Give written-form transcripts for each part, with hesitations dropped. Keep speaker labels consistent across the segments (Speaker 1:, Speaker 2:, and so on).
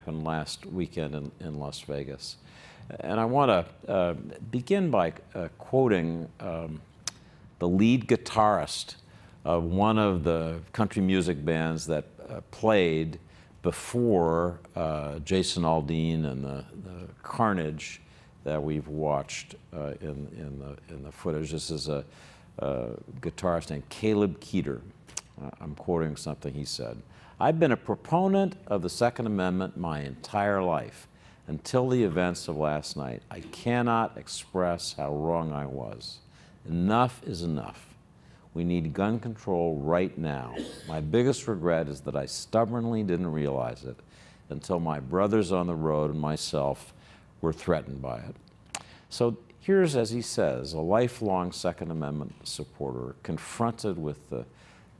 Speaker 1: happened last weekend in Las Vegas. And I want to begin by quoting the lead guitarist of one of the country music bands that played before Jason Aldean and the carnage that we've watched in the footage. This is a guitarist named Caleb Keeter. I'm quoting something he said. "I've been a proponent of the Second Amendment my entire life, until the events of last night. I cannot express how wrong I was. Enough is enough. We need gun control right now. My biggest regret is that I stubbornly didn't realize it until my brothers on the road and myself were threatened by it." So here's, as he says, a lifelong Second Amendment supporter confronted with the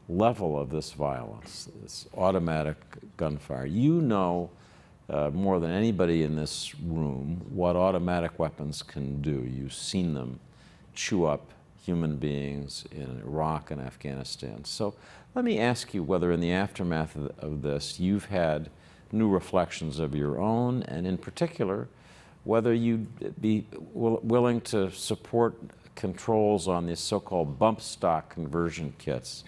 Speaker 1: level of this violence, this automatic gunfire. You know more than anybody in this room what automatic weapons can do. You've seen them chew up human beings in Iraq and Afghanistan. So let me ask you whether in the aftermath of this you've had new reflections of your own, and in particular whether you'd be willing to support controls on these so-called bump stock conversion kits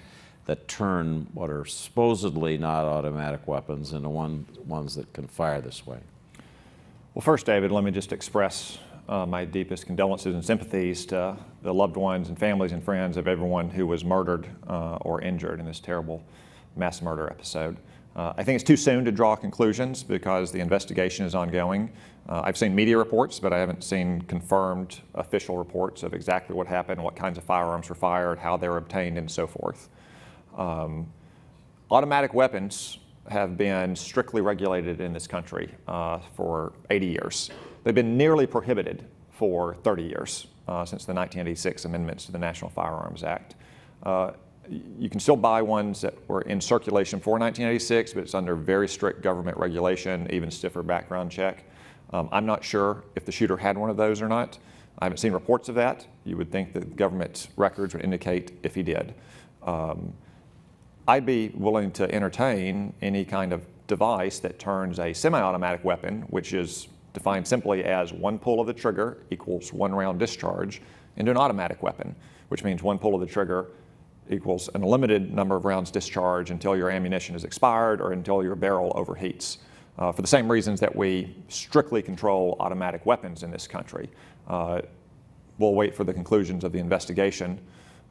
Speaker 1: that turn what are supposedly not automatic weapons into ones that can fire this way.
Speaker 2: Well, first, David, let me just express my deepest condolences and sympathies to the loved ones and families and friends of everyone who was murdered or injured in this terrible mass murder episode. I think it's too soon to draw conclusions because the investigation is ongoing. I've seen media reports, but I haven't seen confirmed official reports of exactly what happened, what kinds of firearms were fired, how they were obtained, and so forth. Automatic weapons have been strictly regulated in this country for 80 years. They've been nearly prohibited for 30 years since the 1986 amendments to the National Firearms Act. You can still buy ones that were in circulation for 1986, but it's under very strict government regulation, even stiffer background check. I'm not sure if the shooter had one of those or not. I haven't seen reports of that. You would think that government records would indicate if he did. I'd be willing to entertain any kind of device that turns a semi-automatic weapon, which is defined simply as one pull of the trigger equals one round discharge, into an automatic weapon, which means one pull of the trigger equals an unlimited number of rounds discharge until your ammunition is expired or until your barrel overheats. For the same reasons that we strictly control automatic weapons in this country. We'll wait for the conclusions of the investigation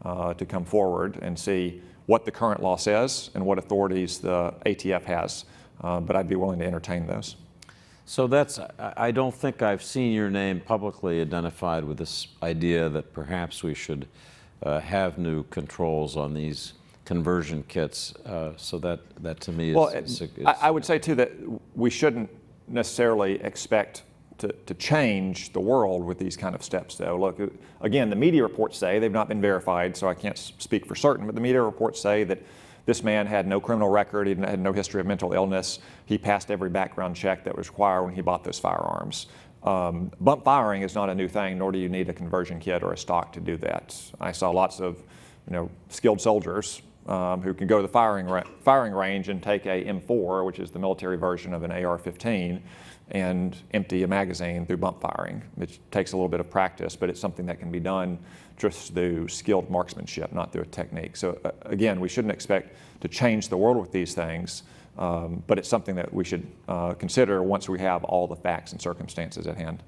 Speaker 2: to come forward and see what the current law says and what authorities the ATF has, but I'd be willing to entertain those.
Speaker 1: So I don't think I've seen your name publicly identified with this idea that perhaps we should have new controls on these conversion kits, so that to me is...
Speaker 2: Well, I would say too that we shouldn't necessarily expect to change the world with these kind of steps, though. Look, again, the media reports say, they've not been verified, so I can't speak for certain, but the media reports say that this man had no criminal record, he had no history of mental illness, he passed every background check that was required when he bought those firearms. Bump firing is not a new thing, nor do you need a conversion kit or a stock to do that. I saw lots of skilled soldiers who can go to the firing range and take a M4, which is the military version of an AR-15, and empty a magazine through bump firing. It takes a little bit of practice, but it's something that can be done just through skilled marksmanship, not through a technique. So again, we shouldn't expect to change the world with these things, but it's something that we should consider once we have all the facts and circumstances at hand.